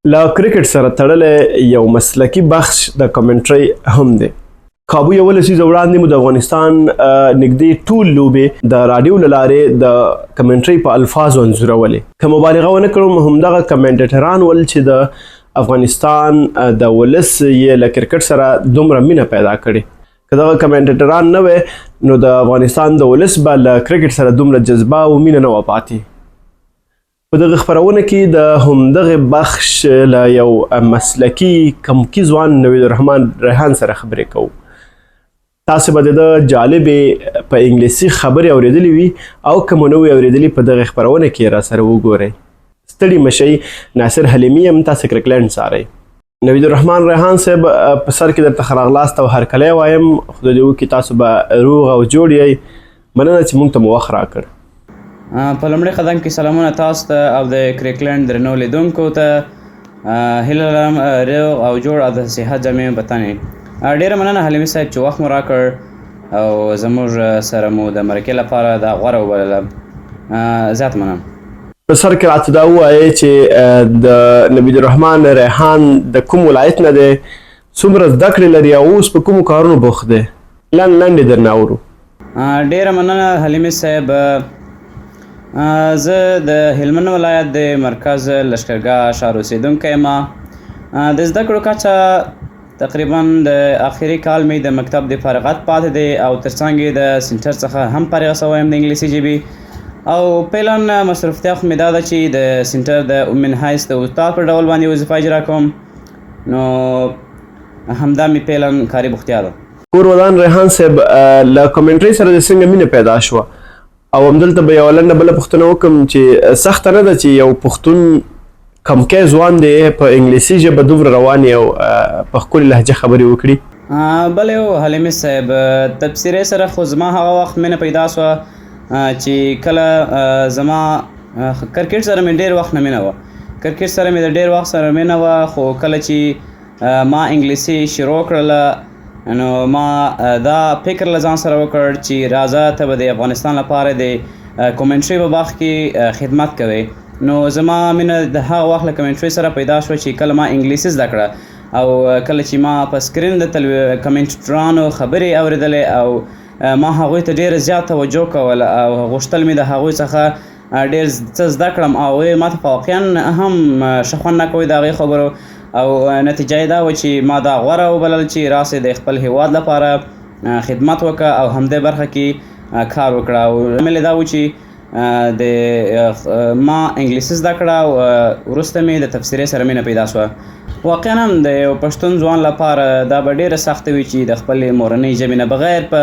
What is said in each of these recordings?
له کرکټ سره تړلی یو مسلکي بخش د کمنټري هم دی. کابو یو لسیزه وړاندې مو د افغانستان نږدې ټول لوبې د راډیو له لارې د کمنټري په الفاظو انځورولې. که مبالغه ونه کړم همدغه کمنټیټران ول چې د افغانستان د ولس یې له کرکټ سره دومره مینه پیدا کړې. که دغه کمنټیټران نه وی نو د افغانستان د ولس به له کرکټ سره دومره جذبه او مینه نه وه پاتې. په دغه خپرونه کې د همدغه بخش له یو مسلکي کمکی ځوان نوید الرحمن ریحان سره خبرې کوو. تاسو به د جالبې په انګلیسي خبرې اورېدلې وي او که مو نه وي اورېدلې په دغه خپرونه کې را سره وګورئ. ستړي مشئ، ناصر حلیمي یم، تاسو کرکلینډ څارئ. نوید الرحمن ریحان صاحب په سر کې درته ښه راغلاست او هرکلی وایم. خدای دې وکړي تاسو به روغ او جوړ یئ. مننه چې موږ ته مو وخت راکړ. په لومړي قدم کې سلامونه تاسو ته او د کرکلینډ درنو لیدونکو ته. هیله لرم روغ او جوړ او د صحت جامې په تنې. ډېره مننه حلیمي صاحب چې وخت مو راکړ او زموږ سره مو د مرکې لپاره دا غوره وبلله. زیات مننه. په سر کې راته دا ووایئ چې د نوید الرحمن ریحان د کوم ولایت نه دی، څومره زده کړې لري او اوس په کومو کارونو بوخت دی. لنډې درنه اورو. ډېره مننه حلیمي صاحب. زه د هلمند ولایت د مرکز لشکرګاه ښار اوسېدونکی یم. د زده کړو کچه تقریبا د آخري کال مې د مکتب د فارغت پاتې دی او ترڅنګ یې د سنټر څخه هم فارغ شوی یم د انګلیسي ژبې. او فعلا مصروفتیا خو مې دا ده چې د سنټر د اومن هایس د استاد په ډول باندې وظیفه اجرا کوم. نو همدا مې فعلا کاري بوختیا ده. کور ودان ریحان صاحب له کمنټري سره د څنګه مینه پیدا شوه او همدلته به یوه لنډه بله پوښتنه وکړم چې سخته نه ده چې یو پښتون کمکی ځوان دی په انګلیسي ژبه دومره روانې او په ښکلې لهجه خبرې وکړي؟ بله یو حلیمي صاحب، تبصرې سره خو زما هغه وخت مینه پیدا شوه چې کله زما کرکټ سره مې ډېر وخت نه مینه وه. کرکټ سره مې د ډېر وخت سره مینه وه، خو کله چې ما انګلیسي شروع کړله نو ما دا فکر له ځان سره وکړ چې راځه ته به د افغانستان لپاره د کومنټري په باغ کې خدمت کوې. نو زما مینه د هغه وخت له کومنټري سره پیدا شوه چې کله ما انګلیسي زده کړه او کله چې ما په سکرین د کومنټرانو خبرې اورېدلې او ما هغوی ته ډېره زیات توجه کول او غوښتل مې د هغوی څخه ډېر څه زده کړم او هغوی ما ته واقعا هم ښه خوند نه کوي د هغې خبرو. او نتیجه یې دا و چې ما دا غوره وبلل چې راسې د خپل هیواد لپاره خدمت وکړه او همدې برخه کې کار وکړه. او لامل یې دا و چې د ما انګلیسي زده کړه او وروسته مې د تفسیرې سره مینه پیدا شوه. واقعا هم د یو پښتون ځوان لپاره دا به ډېره سخته وي چې د خپلې مورنۍ ژبې نه بغیر په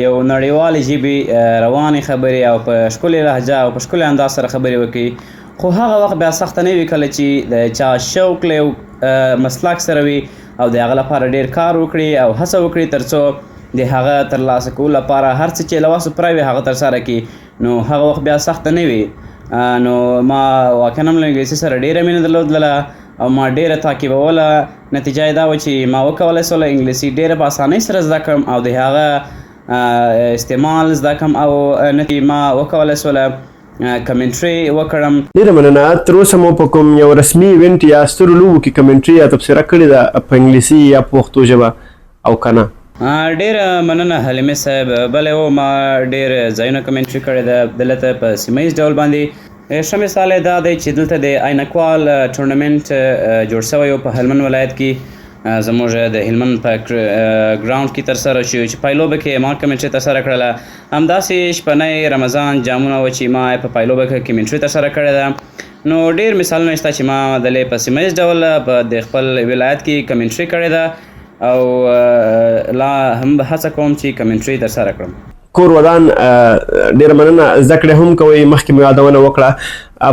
یو نړیوالې ژبې روانې خبرې او په ښکلې لهجه او په ښکلي انداز سره خبرې وکړي. خو هغه وخت بیا سخته نه وي کله چې د چا شوق له یو مسلک سره وي او د هغه لپاره ډېر کار وکړي او هڅه وکړي تر څو د هغه ترلاسه کولو لپاره هر څه چې له وسه پوره وي هغه ترسره کړي. نو هغه وخت بیا سخته نه وي. نو ما واقعا هم له انګلیسي سره ډېره مینه درلودله او ما ډېره تعقیبوله. نتیجه یې دا و چې ما وکولی سوله انګلیسي ډېره په اسانۍ سره زده کړم او د هغه استعمال زده کړم او ما وکولی سوله کمنټري وکړم. ډېره مننه. تر اوسه مو په کوم یو رسمي ایونټ یا سترو لوبو کې کمنټري یا تبصره کړې ده په انګلیسي یا په پښتو ژبه او که نه؟ ډېره مننه حلیمي صاحب. بله ما ډېر ځایونه کمنټري کړې ده دلته په سیمه ییز ډول باندې. ښه مثال یې دا دی چې دلته د عینکوال ټورنمنټ جوړ شوی و په هلمند ولایت کې. زموږ د هلمند په ګراوند کې ترسره شو چې پایلوبه کې ما کمنټري ترسره کړله. همداسې شپنی رمضان جامونه و چې ما په پایلوبه کې کمنټري ترسره کړې ده. نو ډېر مثالونه شته چې ما دلې په سیمه ییز ډول په د خپل ولایت کې کمنټري کړې ده او لا هم هڅه کوم چې کمنټري ترسره کړم. کور ودان ډېره مننه. زده کړې هم کوئ، مخکې مې یادونه وکړه.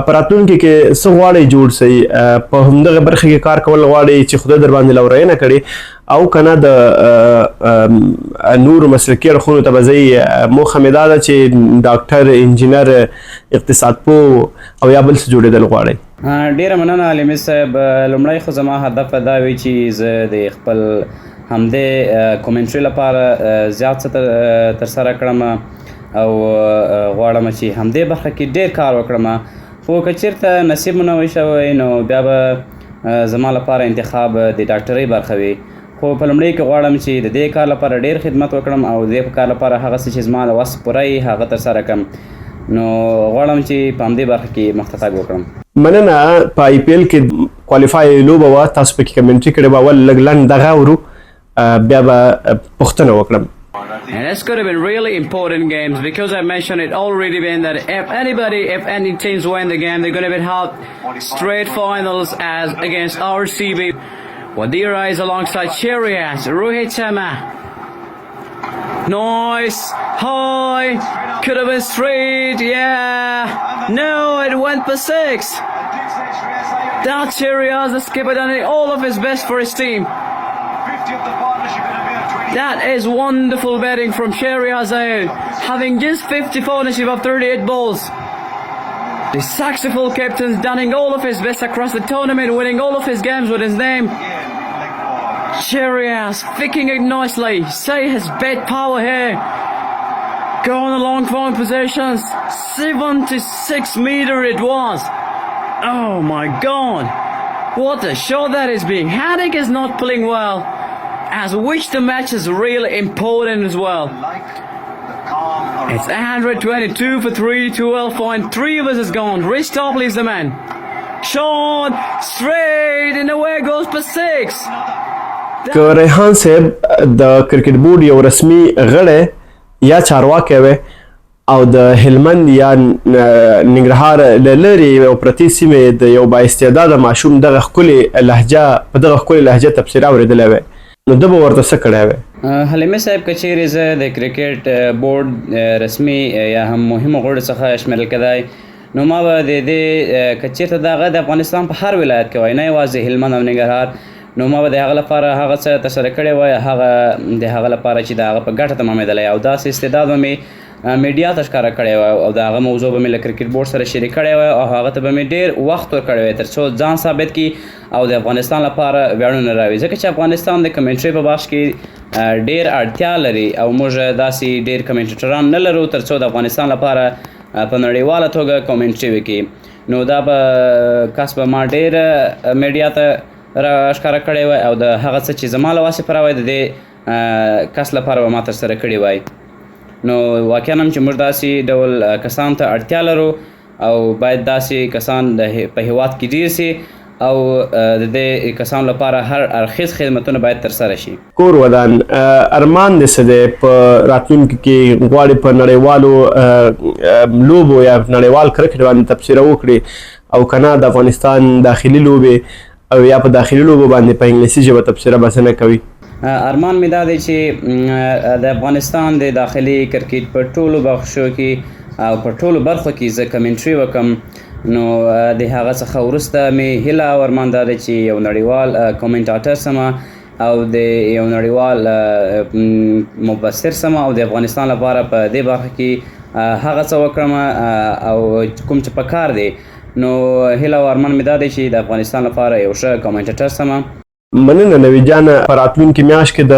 په راتلونکي کې څه غواړئ جوړ سئ؟ په همدغه برخه کې کار کول غواړئ چې خدای در باندې لورینه کړي او که نه د نورو مسلکي اړخونو ته به ځئ؟ موخه مې دا ده چې ډاکټر، انجینر، اقتصاد پوه او یا بل څه جوړېدل غواړئ؟ ډېره مننه حلیمي صاحب. لومړی خو زما هدف دا وي چې زه د خپل همدې کومنټري لپاره زیات څه ترسره کړم او غواړم چې همدې برخه کې ډېر کار وکړم. خو که چېرته نصیب مو نه وی شوی نو بیا به زما لپاره انتخاب د ډاکټرۍ برخه وي. خو په لومړي کې غواړم چې د دې کار لپاره ډېر خدمت وکړم او د دې کار لپاره هغه څه چې زما د وس پوره وي هغه ترسره کړم. نو غواړم چې په همدې برخه کې مخته تګ وکړم. مننه. په آی پی ایل کې کوالیفای لوبه وه، تاسو پکې کمنټري کړې وه، ول لږ لنډ دغه اورو بیا به پوښتنه وکړم. And it's going to be really important games because I mentioned it already been that if any teams win the game, they're going to be held straight finals as against RCB. Wadira is alongside Cherias, Rohit Sharma. Nice, high, could have been straight, yeah. No, it went for 6. That Cherias, the skipper, done all of his best for his team. That is wonderful betting from Sherry Hazael, having just 50 ownership of 38 balls. The successful captain's done all of his best across the tournament, winning all of his games with his name. Sherry Haz picking it nicely. Say his bet power here. Going along from positions. 76 meter it was. Oh my God. What a shot that is being. Haddock is not playing well. As which the match is really important as well. It's 122 for 3, 12.3 of us is gone. Rich Topley is the man. Sean straight and away goes for 6. که ریحان صاحب د کرکټ بورډ یو رسمي غړی یا چارواکی وی او د هلمند یا ننګرهار له لرې او پرتې سیمې د یو بااستعداده ماشوم دغه ښکلې لهجه په دغه ښکلې لهجه تبصره اورېدلی وی نو ده به ورته څه کړی وی؟ حلیمي صاحب که چیرې زه د کرکټ بورډ رسمي یا هم مهمو غړو څخه شمیرل کېدی نو ما به د دې که چېرته دغه د افغانستان په هر ولایت کې وای نه یوازې هلمند او ننګرهار نو ما به د هغه لپاره هغه څه ترسره کړی وای هغه د هغه لپاره چې د هغه په ګټه تمامېدلی او داسې استعداد به مې میډیا ته ښکاره کړی وای او د هغه موضوع به مې له کرکټ بورډ سره شریک کړی وای او هغه ته به مې ډېر وخت ورکړی وای تر څو ځان ثابت کړي او د افغانستان لپاره ویاړونه راوړي ځکه چې افغانستان د کمنټري په بخش کې ډېر اړتیا لري او موږ داسې ډېر کمنټیټران نه لرو تر څو د افغانستان لپاره په نړیواله توګه کمنټري وکړي نو دا به کس به ما ډېر میډیا ته راښکاره کړی وای او د هغه څه چې زما له واسې پوره وای د دې کس لپاره به ما ترسره کړي وای نو واقعا هم چې موږ داسې ډول کسانو ته اړتیا لرو او باید داسې کسان په هیواد کې ډېر سي او د دې کسانو لپاره هر اړخیز خدمتونه باید ترسره شي. کور ودان ارمان دې څه دی په راتلونکي کې غواړې په نړیوالو لوبو یا نړیوال کرکټ باندې تبصره وکړي او که نه د افغانستان داخلي لوبې او یا په داخلي لوبو باندې په انګلیسي ژبه تبصره بس نه کوي؟ ارمان مې دا دی چې د افغانستان د داخلي کرکټ په ټولو بخشو کې او په ټولو برخو کې زه کمنټري وکړم نو د هغه څخه وروسته مې هیله او ارمان دا دی چې یو نړیوال کومنټاټر سمه او د یو نړیوال مبصر سمه او د افغانستان لپاره په دې برخه کې هغه څه وکړم او کوم چې په کار دی نو هیله او ارمان مې دا دی چې د افغانستان لپاره یو ښه کومنټاټر سمه. مننه نوید جان. په راتلونکي میاشت کې د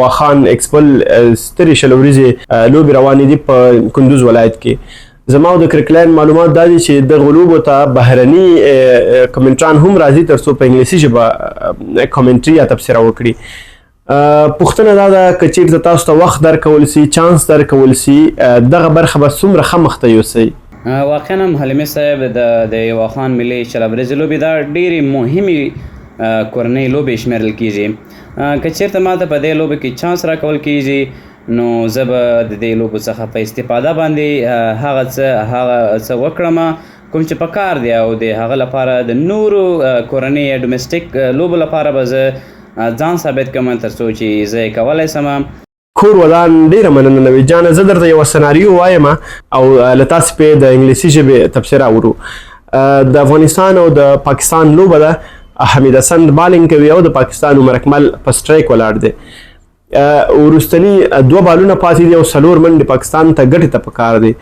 واخان ایکسپل سترې شل ورځې لوبې روانې دي په کندوز ولایت کې. زما او د کرکلاین معلومات دا دي چې دغو لوبو ته بهرني کمنټران هم راځي تر څو په انګلیسي ژبه کمنټري یا تبصره وکړي. پوښتنه دا ده که چېرته تاسو ته وخت درکول سي چانس درکول سي دغه برخه به څومره ښه مخته یوسئ؟ واقعا هم حلیمي صاحب د واخان ملي شل ورځې لوبې دا ډېرې مهمې کورنۍ لوبې شمیرل کېږي. که چېرته ما ته په دې لوبه کې چانس راکول کېږي نو زه به د دې لوبو څخه په استفاده باندې هغه څه وکړم کوم چې په کار دی او د هغه لپاره د نورو کورنۍ یا ډومسټیک لوبو لپاره به زه ځان ثابت کړم تر څو چې زه یې کولی سم. کور ودان ډېره مننه نوید جانه. زه درته یوه سناریو وایم او له تاسې پې د انګلیسي ژبې تبصره اورو. د افغانستان او د پاکستان لوبه ده. حمید حسن بالینګ کوي او د پاکستان عمر اکمل په سټرایک ولاړ دی. وروستني 2 بالونه پاتې دي او 4 منډې پاکستان ته ګټې ته پکار دی.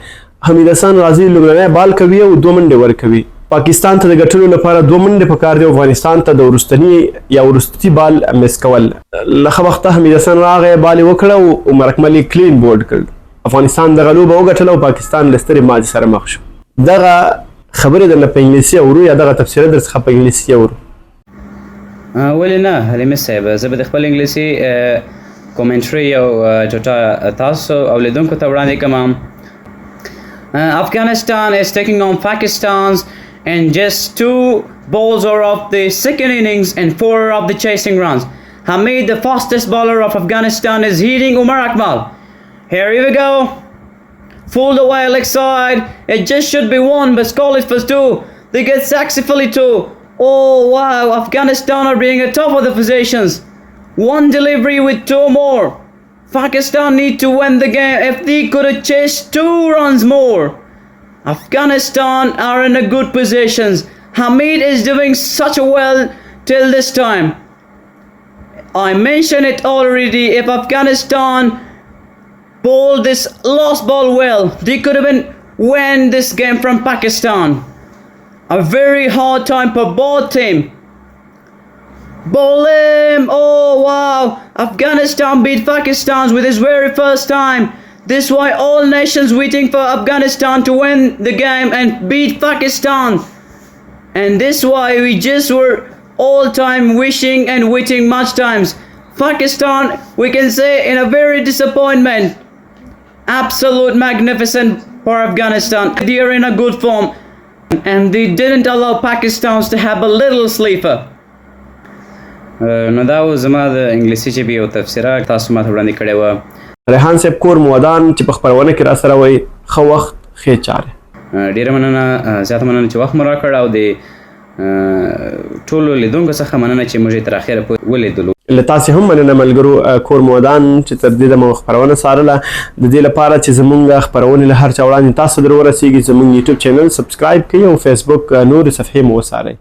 حمید حسن غازي لومړنی بال کوي او 2 منډې ورکوي. پاکستان ته د ګټلو لپاره 2 منډې پکار دی او افغانستان ته د وروستني یا وروستي بال مس کول. له ښه وخته حمید حسن راغی بال یې وکړه او عمر اکمل یې کلین بورډ کړ. افغانستان دغه لوبه وګټله او پاکستان له سترې ماتې سره مخ شو. دغه خبرې درنه په انګلیسي اورو یا دغه تفسیره در څخه په انګلیسي اورو؟ ولې نه حلیمي صاحب، زه به د خپل انګلیسي کومنټري یو ټوټه تاسو اولیدونکو ته وړاندې کوم. Afghanistan is taking on Pakistan and just 2 balls are of the second innings and 4 of the chasing runs. Hamid, the fastest bowler of Afghanistan, is hitting Umar Akmal. Here we go. Full away leg side. It just should be 1, but score it for 2. They get successfully 2. Oh wow, Afghanistan are being at top of the positions. 1 delivery with 2 more. Pakistan need to win the game if they could have chased 2 runs more. Afghanistan are in a good positions. Hamid is doing such a well till this time. I mentioned it already. If Afghanistan bowled this last ball well, they could have been win this game from Pakistan. A very hard time for both team. Bowl him! Oh wow! Afghanistan beat Pakistan with his very first time. This why all nations waiting for Afghanistan to win the game and beat Pakistan. And this why we just were all time wishing and waiting much times. Pakistan, we can say, in a very disappointment. Absolute magnificent for Afghanistan. They are in a good form. And they didn't allow Pakistans to have a little sleeper. نو دا و زما د انګلیسي ژبې یو تفسیره تاسو ماته وړاندې کړې وه. ریحان صاحب کور مودان چې په خپرونه کې را سره وایي ښه وخت ښې چارې. ډېره مننه، زیاته مننه چې وخت مو راکړ او د ټولو لیدونکو څخه مننه چې موږ یې تر اخره پورې ولیدلو. له تاسې هم مننه ملګرو کور مودان چې تر دې دمه خپرونه څارله. د دې لپاره چې زموږ خپرونې له هر چا وړاندې تاسو در ورسیږي زموږ یوټیوب چینل سبسکرایب کړئ او فیسبوک نورې صفحې مو وڅارئ.